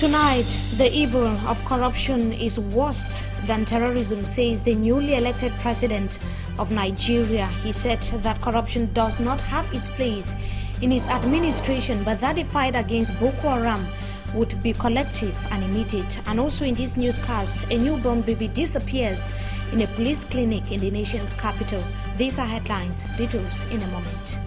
Tonight, the evil of corruption is worse than terrorism, says the newly elected president of Nigeria. He said that corruption does not have its place in his administration, but that the fight against Boko Haram would be collective and immediate. And also in this newscast, a newborn baby disappears in a police clinic in the nation's capital. These are headlines. Details in a moment.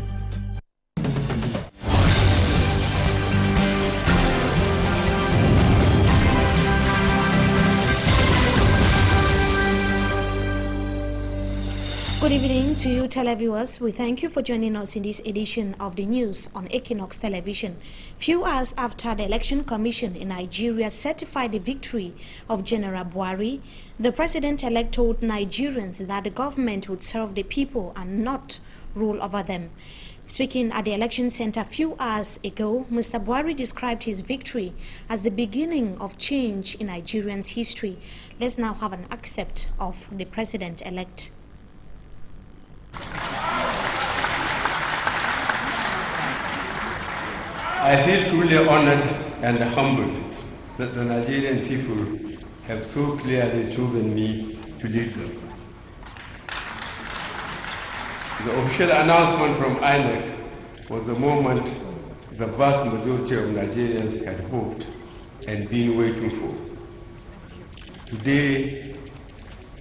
Good evening to you televiewers. We thank you for joining us in this edition of the news on Equinox Television. Few hours after the Election Commission in Nigeria certified the victory of General Buhari, the president-elect told Nigerians that the government would serve the people and not rule over them. Speaking at the election center a few hours ago, Mr. Buhari described his victory as the beginning of change in Nigerians' history. Let's now have an excerpt of the president-elect. I feel truly honored and humbled that the Nigerian people have so clearly chosen me to lead them. The official announcement from INEC was the moment the vast majority of Nigerians had hoped and been waiting for. Today,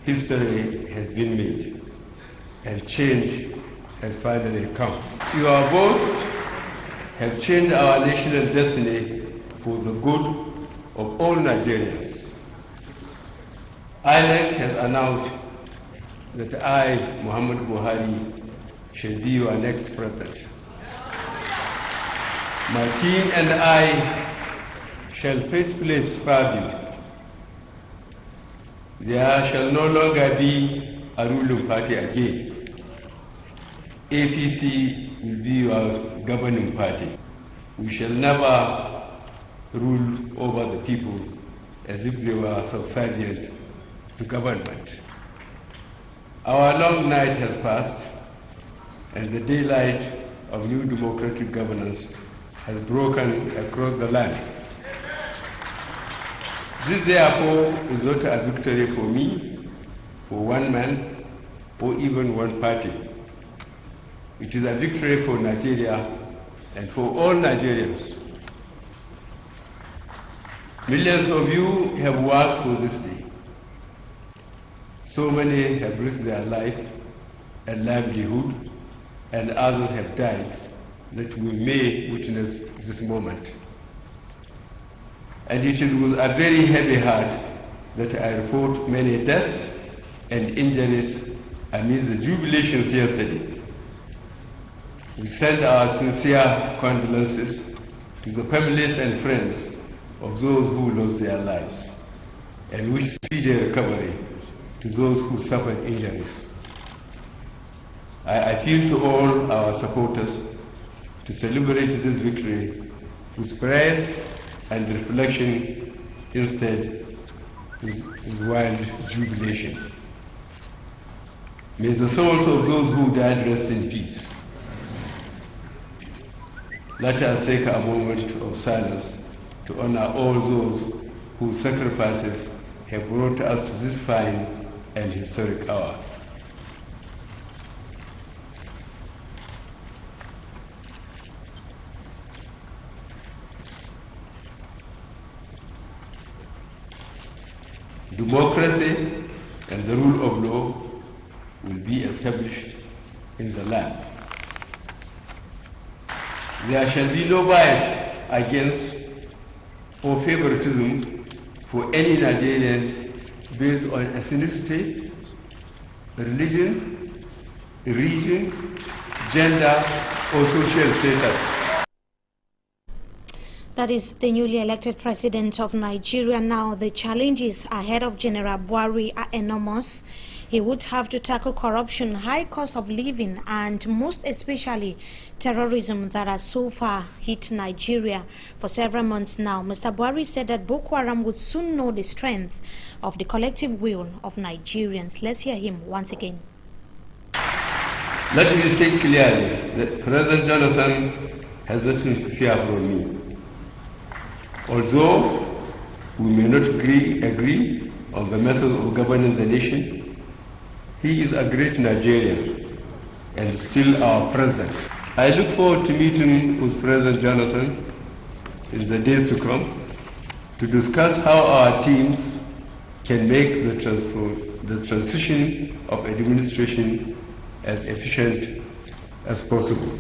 history has been made and change has finally come. Your votes have changed our national destiny for the good of all Nigerians. INEC has announced that I, Muhammad Buhari, shall be your next president. My team and I shall faithfully serve you. There shall no longer be a ruling party again. APC will be your governing party. We shall never rule over the people as if they were subservient to government. Our long night has passed, and the daylight of new democratic governance has broken across the land. This, therefore, is not a victory for me, for one man, or even one party. It is a victory for Nigeria and for all Nigerians. Millions of you have worked for this day. So many have risked their life and livelihood, and others have died that we may witness this moment. And it is with a very heavy heart that I report many deaths and injuries amidst the jubilations yesterday. We send our sincere condolences to the families and friends of those who lost their lives, and wish speedy recovery to those who suffered injuries. I appeal to all our supporters to celebrate this victory with prayers and reflection instead with wild jubilation. May the souls of those who died rest in peace. Let us take a moment of silence to honor all those whose sacrifices have brought us to this fine and historic hour. Democracy and the rule of law will be established in the land. There shall be no bias against or favoritism for any Nigerian based on ethnicity, religion, region, gender, or social status. That is the newly elected president of Nigeria. Now, the challenges ahead of General Buhari are enormous. He would have to tackle corruption, high cost of living, and most especially terrorism that has so far hit Nigeria for several months now. Mr. Buhari said that Boko Haram would soon know the strength of the collective will of Nigerians. Let's hear him once again. Let me state clearly that President Jonathan has nothing to fear from me. Although We may not agree on the method of governing the nation. He is a great Nigerian and still our president. I look forward to meeting with President Jonathan in the days to come to discuss how our teams can make the transition of administration as efficient as possible.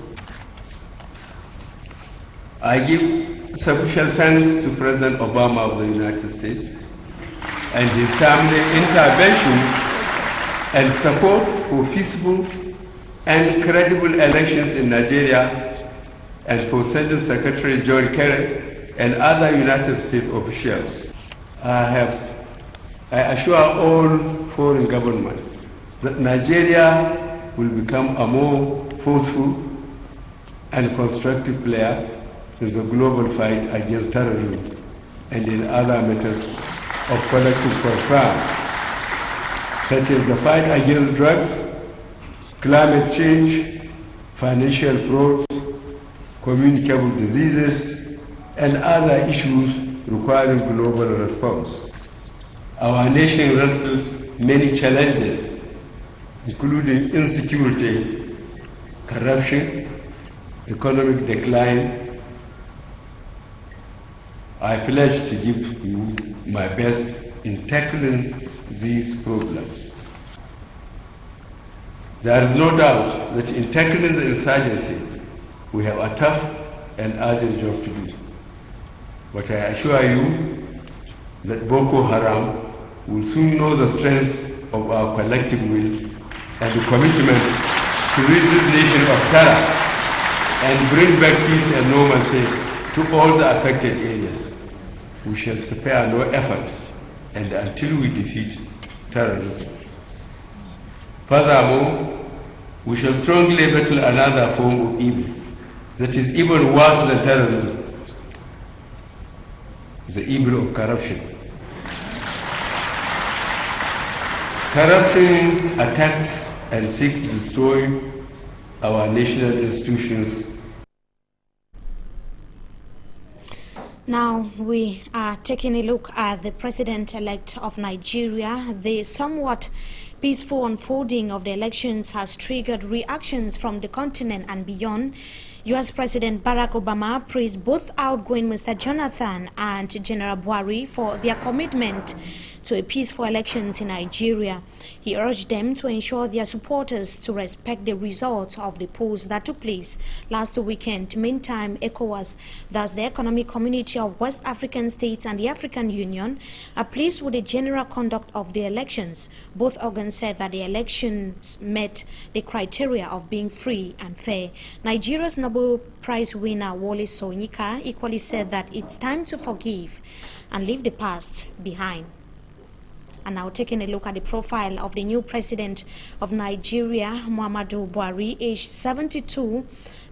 I give special thanks to President Obama of the United States and his timely intervention and support for peaceful and credible elections in Nigeria, and for sending Secretary John Kerry and other United States officials. I assure all foreign governments that Nigeria will become a more forceful and constructive player in the global fight against terrorism and in other matters of collective concern, such as the fight against drugs, climate change, financial frauds, communicable diseases, and other issues requiring global response. Our nation wrestles many challenges, including insecurity, corruption, economic decline. I pledge to give you my best in tackling these problems. There is no doubt that in tackling the insurgency, we have a tough and urgent job to do. But I assure you that Boko Haram will soon know the strength of our collective will and the commitment to rid this nation of terror and bring back peace and normalcy to all the affected areas. We shall spare no effort and until we defeat terrorism. Furthermore, we shall strongly battle another form of evil that is even worse than terrorism, the evil of corruption. Corruption attacks and seeks to destroy our national institutions. Now we are taking a look at the president-elect of Nigeria. The somewhat peaceful unfolding of the elections has triggered reactions from the continent and beyond. U.S. President Barack Obama praised both outgoing Mr. Jonathan and General Buhari for their commitment to a peaceful elections in Nigeria. He urged them to ensure their supporters to respect the results of the polls that took place last weekend. Meantime, ECOWAS, thus the Economic Community of West African States, and the African Union are pleased with the general conduct of the elections. Both organs said that the elections met the criteria of being free and fair. Nigeria's Nobel Prize winner Wole Soyinka equally said that it's time to forgive and leave the past behind. And now taking a look at the profile of the new president of Nigeria, Muhammadu Buhari, aged 72,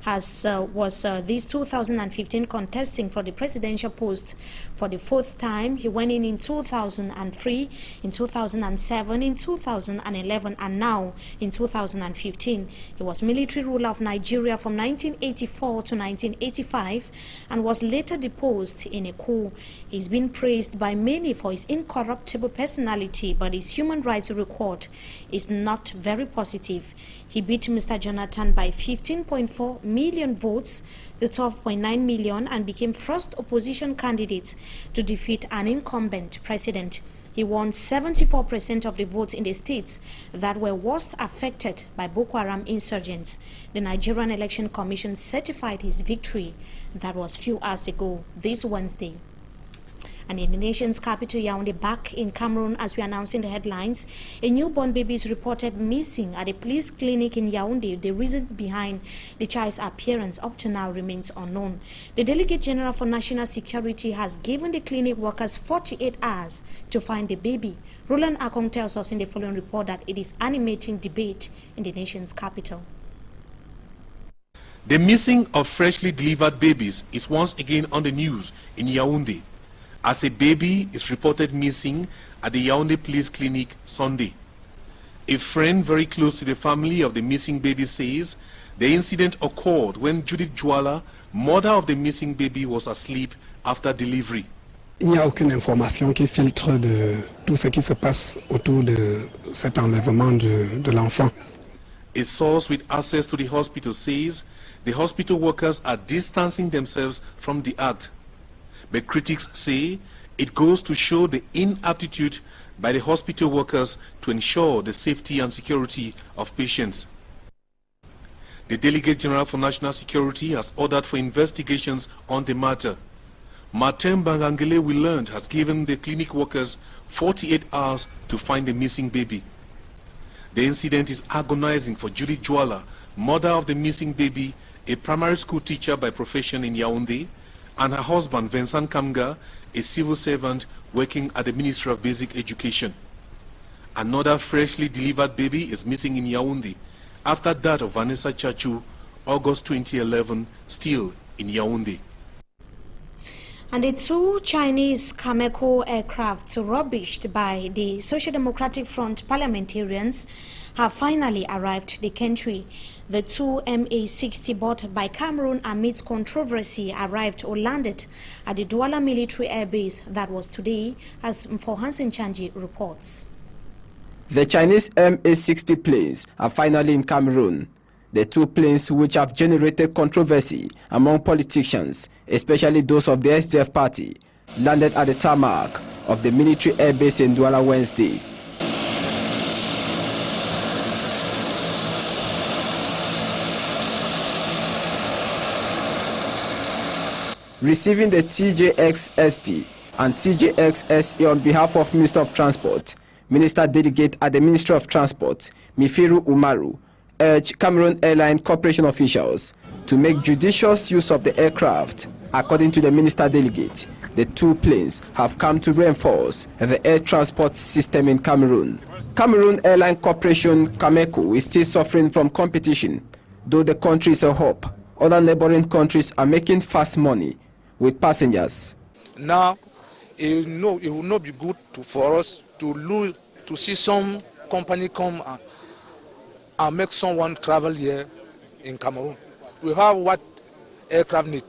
was this 2015 contesting for the presidential post for the fourth time. He went in 2003, in 2007, in 2011, and now in 2015. He was military ruler of Nigeria from 1984 to 1985 and was later deposed in a coup. He's been praised by many for his incorruptible personality, but his human rights record is not very positive. He beat Mr. Jonathan by 15.4 million votes to 12.9 million and became first opposition candidate to defeat an incumbent president. He won 74% of the votes in the states that were worst affected by Boko Haram insurgents. The Nigerian Election Commission certified his victory. That was few hours ago, this Wednesday. And in the nation's capital, Yaoundé, back in Cameroon, as we announced in the headlines, a newborn baby is reported missing at a police clinic in Yaoundé. The reason behind the child's appearance up to now remains unknown. The Delegate General for National Security has given the clinic workers 48 hours to find the baby. Roland Akong tells us in the following report that it is animating debate in the nation's capital. The missing of freshly delivered babies is once again on the news in Yaoundé, as a baby is reported missing at the Yaoundé Police Clinic Sunday. A friend very close to the family of the missing baby says the incident occurred when Judith Juala, mother of the missing baby, was asleep after delivery. il n'y a aucune information qui filtre de tout ce qui se passe autour de cet enlèvement de l'enfant. A source with access to the hospital says the hospital workers are distancing themselves from the act. But critics say it goes to show the inaptitude by the hospital workers to ensure the safety and security of patients. The Delegate General for National Security has ordered for investigations on the matter. Martin Bangangele, we learned, has given the clinic workers 48 hours to find the missing baby. The incident is agonizing for Julie Juala, mother of the missing baby, a primary school teacher by profession in Yaoundé, and her husband Vincent Kamga, a civil servant working at the Ministry of Basic Education. Another freshly delivered baby is missing in Yaoundé, after that of Vanessa Chachu, August 2011, still in Yaoundé. And the two Chinese Cameco aircrafts rubbished by the Social Democratic Front parliamentarians have finally arrived the country. The two MA-60 bought by Cameroon amidst controversy arrived or landed at the Douala military air base. That was today, as Hansen Chanji reports. The Chinese MA-60 planes are finally in Cameroon. The two planes, which have generated controversy among politicians, especially those of the SDF party, landed at the tarmac of the military air base in Douala Wednesday. Receiving the TJX-ST and TJX-SE on behalf of Minister of Transport, Minister Delegate at the Ministry of Transport, Mifiru Umaru, urged Cameroon Airline Corporation officials to make judicious use of the aircraft. According to the Minister Delegate, the two planes have come to reinforce the air transport system in Cameroon. Cameroon Airline Corporation, Cameco, is still suffering from competition. Though the country is a hub, other neighboring countries are making fast money with passengers. Now, it will not be good for us to see some company come and make someone travel here in Cameroon. We have what aircraft need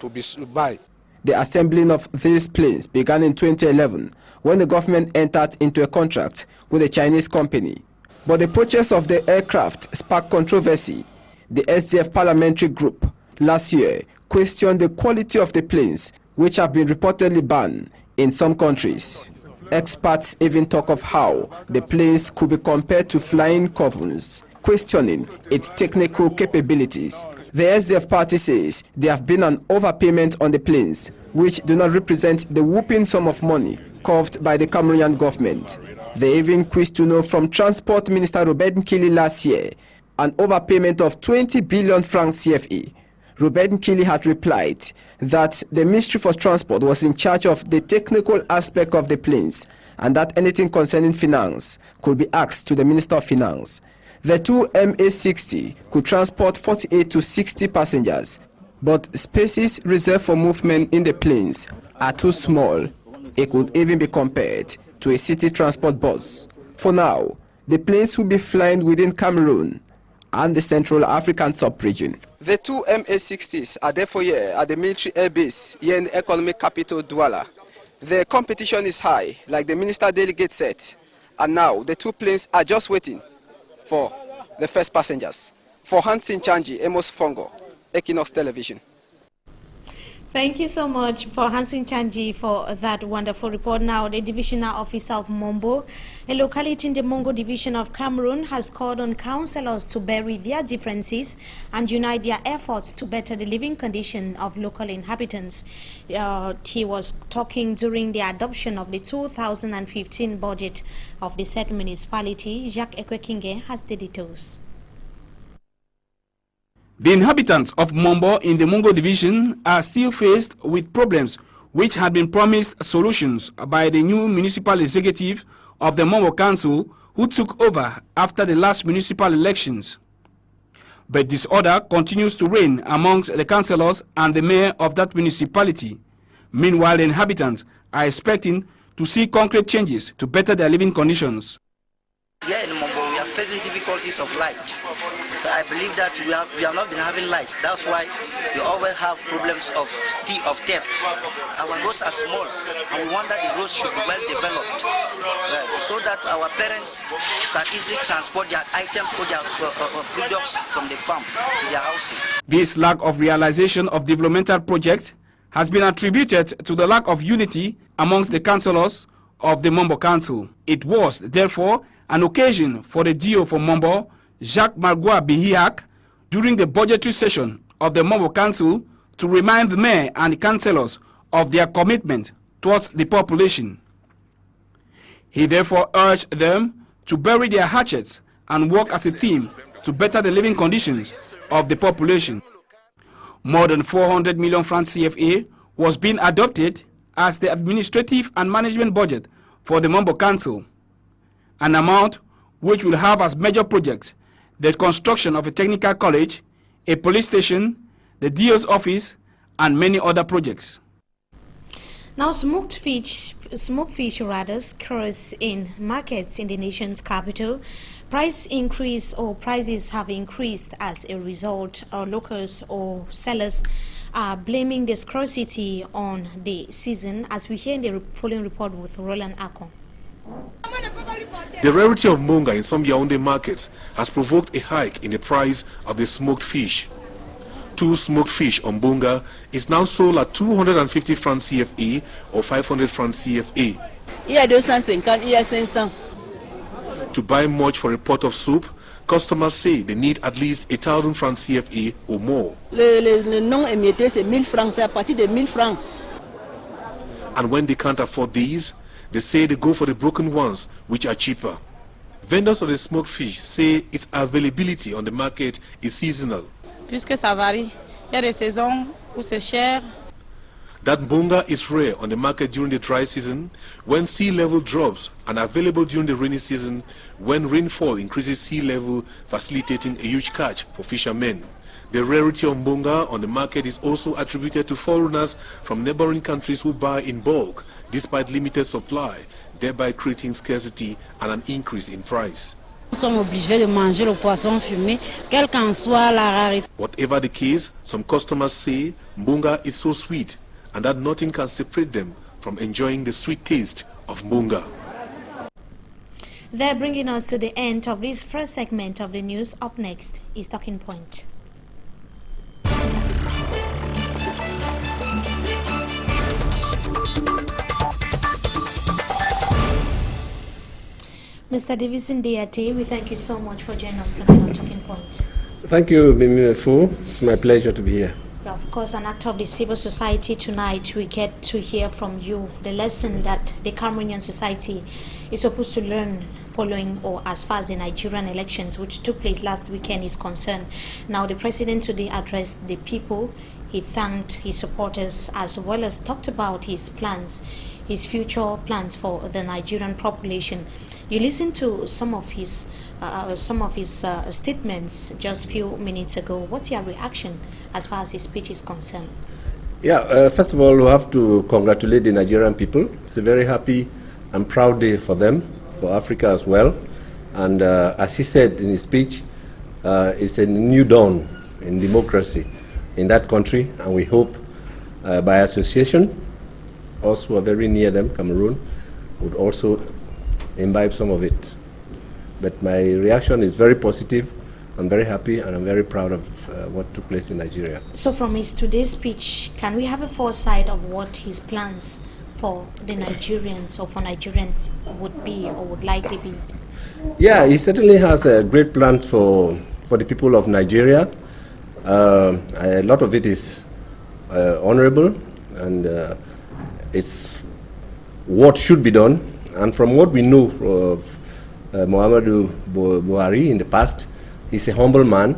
to be buy. The assembling of these planes began in 2011 when the government entered into a contract with a Chinese company. But the purchase of the aircraft sparked controversy. The SDF parliamentary group last year questioned the quality of the planes, which have been reportedly banned in some countries. Experts even talk of how the planes could be compared to flying covens, questioning its technical capabilities. The SDF party says there have been an overpayment on the planes, which do not represent the whooping sum of money carved by the Cameroonian government. They even quizzed to know from Transport Minister Robert Nkili last year an overpayment of 20 billion francs CFA. Robert Nkili has replied that the Ministry for Transport was in charge of the technical aspect of the planes and that anything concerning finance could be asked to the Minister of Finance. The two MA-60 could transport 48 to 60 passengers, but spaces reserved for movement in the planes are too small. It could even be compared to a city transport bus. For now, the planes will be flying within Cameroon and the Central African sub-region. The two MA-60s are therefore here at the military air base here in the economic capital Douala. The competition is high, like the Minister Delegate said, and now the two planes are just waiting for the first passengers. For Hansen Chanji, Amos Fongo, Equinox Television. Thank you so much for Hansen Chanji for that wonderful report. Now, the Divisional Officer of Mombo, a locality in the Mongo Division of Cameroon, has called on councillors to bury their differences and unite their efforts to better the living condition of local inhabitants. He was talking during the adoption of the 2015 budget of the said municipality. Jacques Ekwekinge has the details. The inhabitants of Mombo in the Mongo division are still faced with problems which had been promised solutions by the new municipal executive of the Mombo Council, who took over after the last municipal elections. But disorder continues to reign amongst the councillors and the mayor of that municipality. Meanwhile, the inhabitants are expecting to see concrete changes to better their living conditions. Here in Mombo, we are facing difficulties of light. So I believe that we have not been having lights. That's why we always have problems of theft. Our roads are small, and we want that the roads should be well developed, so that our parents can easily transport their items or their products from the farm to their houses. This lack of realization of developmental projects has been attributed to the lack of unity amongst the councillors of the Mombo Council. It was, therefore, an occasion for the DO for Mombo, Jacques Margoua Bihiak, during the budgetary session of the Mombo Council to remind the mayor and the councillors of their commitment towards the population. He therefore urged them to bury their hatchets and work as a team to better the living conditions of the population. More than 400 million francs CFA was being adopted as the administrative and management budget for the Mombo Council, an amount which will have as major projects the construction of a technical college, a police station, the DO's office, and many other projects. Now, smoked fish occurs in markets in the nation's capital. Prices have increased as a result. Locals or sellers are blaming the scarcity on the season, as we hear in the following report with Roland Akon. The rarity of munga in some Yaoundé markets has provoked a hike in the price of the smoked fish. 2 smoked fish on bunga is now sold at 250 francs CFA or 500 francs CFA. To buy much for a pot of soup, customers say they need at least 1,000 francs CFA or more. And when they can't afford these, they say they go for the broken ones, which are cheaper. Vendors of the smoked fish say its availability on the market is seasonal. Puisque ça varie, il y a des saisons où c'est cher. That bunga is rare on the market during the dry season, when sea level drops, and available during the rainy season, when rainfall increases sea level, facilitating a huge catch for fishermen. The rarity of bunga on the market is also attributed to foreigners from neighboring countries who buy in bulk, despite limited supply, thereby creating scarcity and an increase in price. Whatever the case, some customers say bunga is so sweet and that nothing can separate them from enjoying the sweet taste of bunga. They're bringing us to the end of this first segment of the news. Up next is Talking Point. Mr. Davison Diate, we thank you so much for joining us tonight on Talking Point. Thank you, Mimi Fu. It's my pleasure to be here. Of course, an act of the civil society tonight, we get to hear from you the lesson that the Cameroonian society is supposed to learn following or as far as the Nigerian elections, which took place last weekend, is concerned. Now, the president today addressed the people. He thanked his supporters as well as talked about his plans, his future plans for the Nigerian population. You listened to some of his statements just a few minutes ago. What's your reaction as far as his speech is concerned? Yeah, first of all, we have to congratulate the Nigerian people. It's a very happy and proud day for them, for Africa as well. And as he said in his speech, it's a new dawn in democracy in that country. And we hope by association, us who are very near them, Cameroon, would also imbibe some of it. But my reaction is very positive. I'm very happy and I'm very proud of what took place in Nigeria. So from his today's speech, can we have a foresight of what his plans for the Nigerians or for Nigerians would be or would likely be? Yeah, he certainly has a great plan for the people of Nigeria. A lot of it is honorable and it's what should be done. And from what we know of Muhammadu Buhari in the past, he's a humble man,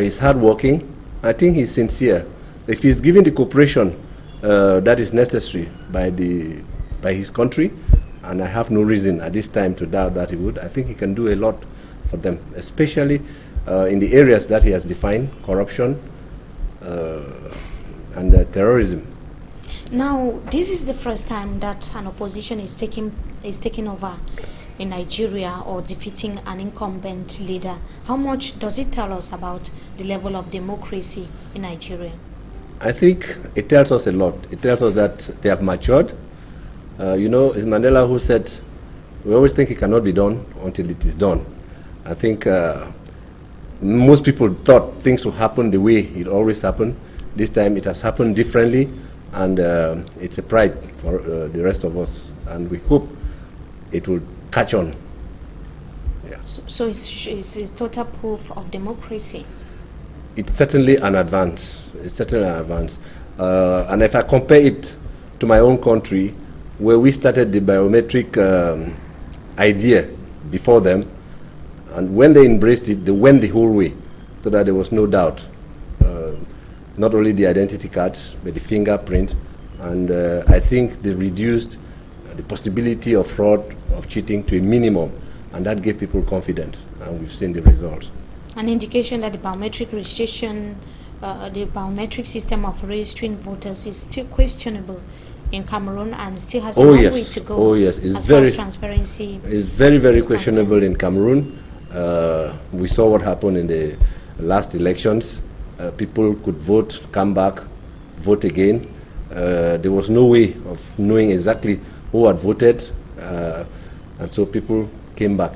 he's hardworking, I think he's sincere. If he's given the cooperation that is necessary by his country, and I have no reason at this time to doubt that he would, I think he can do a lot for them, especially in the areas that he has defined, corruption and terrorism. Now, this is the first time that an opposition is taking over in Nigeria or defeating an incumbent leader. How much does it tell us about the level of democracy in Nigeria? I think it tells us a lot. It tells us that they have matured. You know, it's Mandela who said, we always think it cannot be done until it is done. I think most people thought things would happen the way it always happened. This time it has happened differently, and it's a pride for the rest of us. And we hope it will catch on. Yeah. So it's a total proof of democracy. It's certainly an advance. It's certainly an advance. And if I compare it to my own country, where we started the biometric idea before them, and when they embraced it, they went the whole way, so that there was no doubt. Not only the identity cards, but the fingerprint. And I think they reduced the possibility of fraud, of cheating to a minimum, and that gave people confidence, and we've seen the results. An indication that the biometric registration, the biometric system of registering voters is still questionable in Cameroon and still has a long way to go. Oh yes, it's as very, far as transparency. It's very questionable in Cameroon. We saw what happened in the last elections. People could vote, come back, vote again. There was no way of knowing exactly who had voted, and so people came back.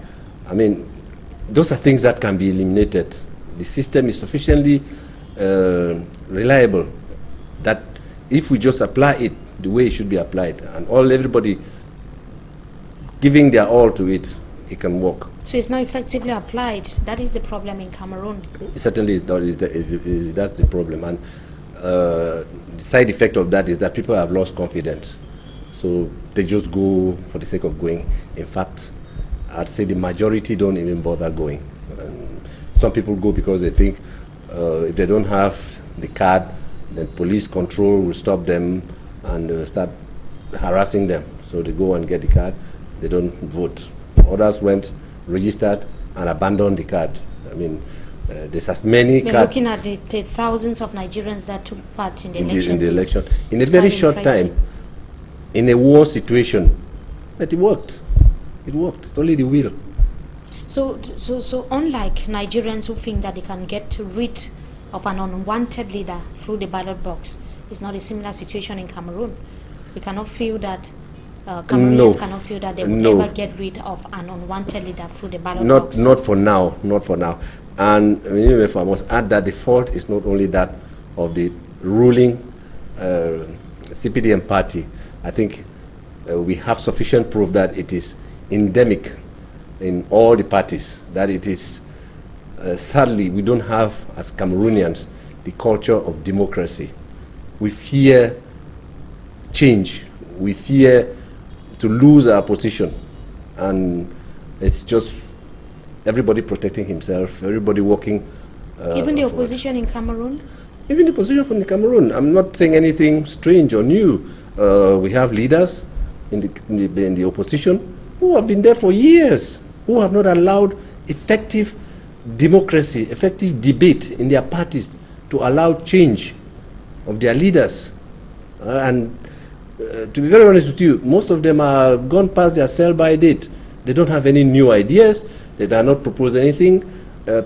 I mean, those are things that can be eliminated. The system is sufficiently reliable that if we just apply it the way it should be applied, and everybody giving their all to it, it can work. So it's not effectively applied. That is the problem in Cameroon. It certainly that's the problem, and the side effect of that is that people have lost confidence. So they just go for the sake of going. In fact, I'd say the majority don't even bother going. And some people go because they think if they don't have the card, then police control will stop them and start harassing them. So they go and get the card, they don't vote. Others went, registered, and abandoned the card. I mean, there's as many We're cards. looking at the thousands of Nigerians that took part in the election. In a very short time, in a war situation, but it worked. It worked. It's only the will. So unlike Nigerians who think that they can get rid of an unwanted leader through the ballot box, it's not a similar situation in Cameroon. We cannot feel that Cameroonians cannot feel that they would ever get rid of an unwanted leader through the ballot box. Not for now. Not for now. And I mean, if I must add that the fault is not only that of the ruling CPDM party. I think we have sufficient proof that it is endemic in all the parties, that it is, sadly, we don't have, as Cameroonians, the culture of democracy. We fear change. We fear to lose our position. And it's just everybody protecting himself, everybody working. Even the opposition in Cameroon? Even the opposition from the Cameroon. I'm not saying anything strange or new. We have leaders in the opposition who have been there for years, who have not allowed effective democracy, effective debate in their parties to allow change of their leaders. To be very honest with you, most of them are gone past their sell-by date. They don't have any new ideas. They do not propose anything.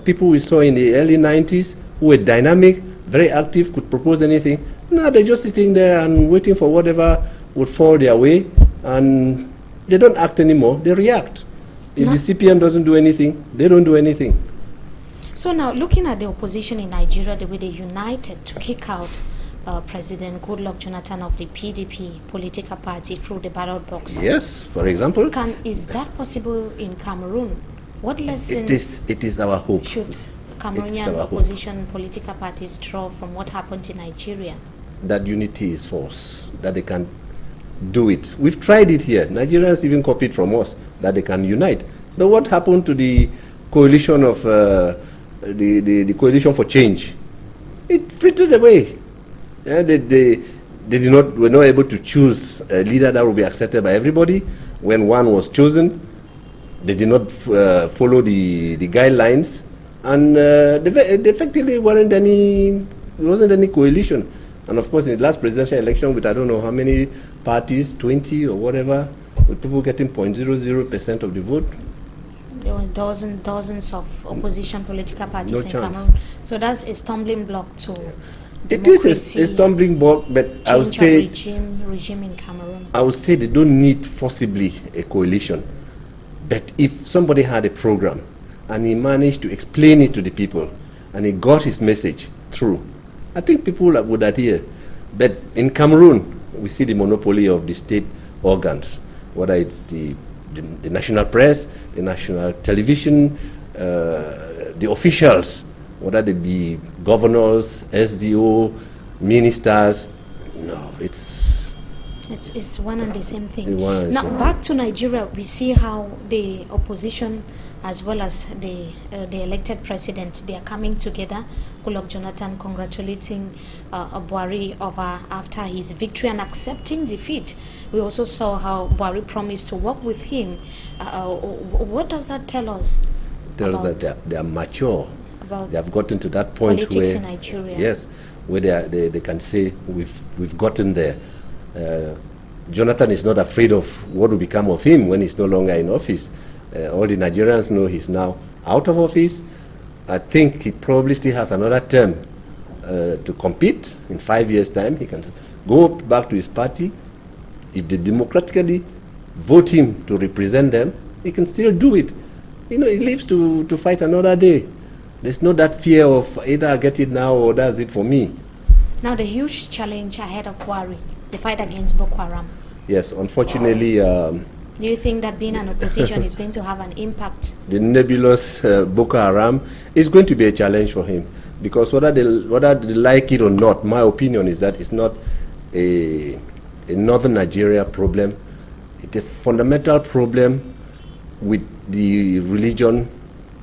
People we saw in the early 90s who were dynamic, very active, could propose anything. Now they're just sitting there and waiting for whatever would fall their way, and they don't act anymore. They react. If the CPM doesn't do anything, they don't do anything. So now, looking at the opposition in Nigeria, the way they united to kick out President Goodluck Jonathan of the PDP political party through the ballot box. Yes, for example. Is that possible in Cameroon? What lesson it is our hope. Should Cameroonian opposition political parties draw from what happened in Nigeria? That unity is force, that they can do it. We've tried it here. Nigerians even copied from us, that they can unite. But what happened to the coalition of the coalition for change? It frittered away. Yeah, they were not able to choose a leader that would be accepted by everybody. When one was chosen, they did not follow the guidelines, and there effectively wasn't any coalition. And of course, in the last presidential election, with I don't know how many parties, 20 or whatever, with people getting 0.00% of the vote. There were dozens of opposition political parties in chance. Cameroon. So that's a stumbling block to It is a stumbling block, but I would say regime in Cameroon. I would say they don't need forcibly a coalition. But if somebody had a program and he managed to explain it to the people and he got his message through, I think people would adhere. But in Cameroon, we see the monopoly of the state organs, whether it's the national press, the national television, the officials, whether they be governors, SDO, ministers. No, it's one and the same thing. Now, back to Nigeria, we see how the opposition as well as the elected president, they are coming together. Goodluck Jonathan congratulating Buhari after his victory and accepting defeat. We also saw how Buhari promised to work with him. What does that tell us? It tells that they are mature. They have gotten to that point politics where, in Nigeria. Yes, where they can say we've gotten there. Jonathan is not afraid of what will become of him when he's no longer in office. All the Nigerians know he's now out of office. I think he probably still has another term to compete. In 5 years' time, he can go back to his party. If they democratically vote him to represent them, he can still do it. You know, he lives to fight another day. There's no that fear of either I get it now or that's it for me. Now the huge challenge ahead of Buhari, the fight against Boko Haram. Yes, unfortunately. Do you think that being an opposition is going to have an impact? The nebulous Boko Haram is going to be a challenge for him, because whether they like it or not, my opinion is that it's not a northern Nigeria problem. It's a fundamental problem with the religion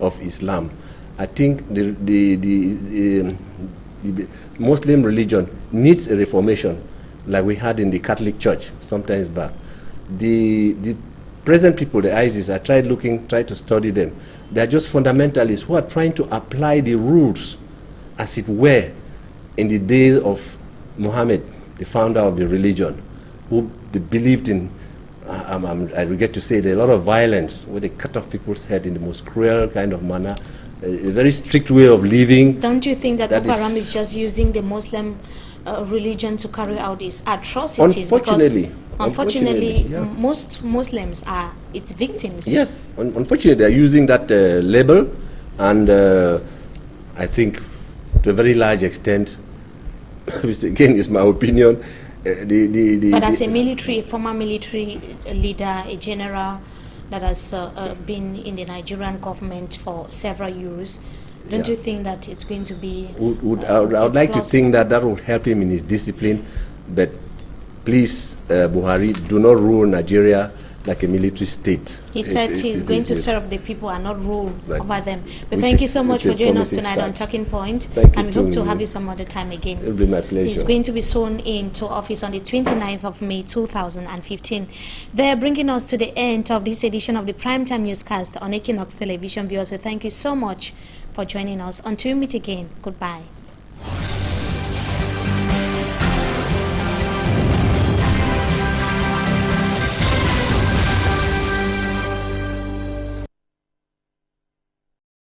of Islam. I think the Muslim religion needs a reformation, like we had in the Catholic Church sometimes back. The present people, the ISIS, I tried to study them. They are just fundamentalists who are trying to apply the rules, as it were, in the days of Muhammad, the founder of the religion, who they believed in. I regret to say, there are a lot of violence where they cut off people's head in the most cruel kind of manner. A very strict way of living. Don't you think that Boko Haram is just using the Muslim religion to carry out these atrocities? Unfortunately, yeah. Most Muslims are its victims. Yes, unfortunately, they are using that label, and I think to a very large extent, which again is my opinion. But as a former military leader, a general that has been in the Nigerian government for several years, don't you think that it's going to be I would like to think that will help him in his discipline, but please, Buhari, do not rule Nigeria like a military state. He said he's going to serve the people and not rule over them. But thank you so much for joining us tonight on Talking Point, and we hope to have you some other time again. It will be my pleasure. He's going to be sworn into office on the 29th of May 2015. They're bringing us to the end of this edition of the Primetime Newscast on Equinox Television. Viewers, so thank you so much for joining us. Until we meet again, goodbye.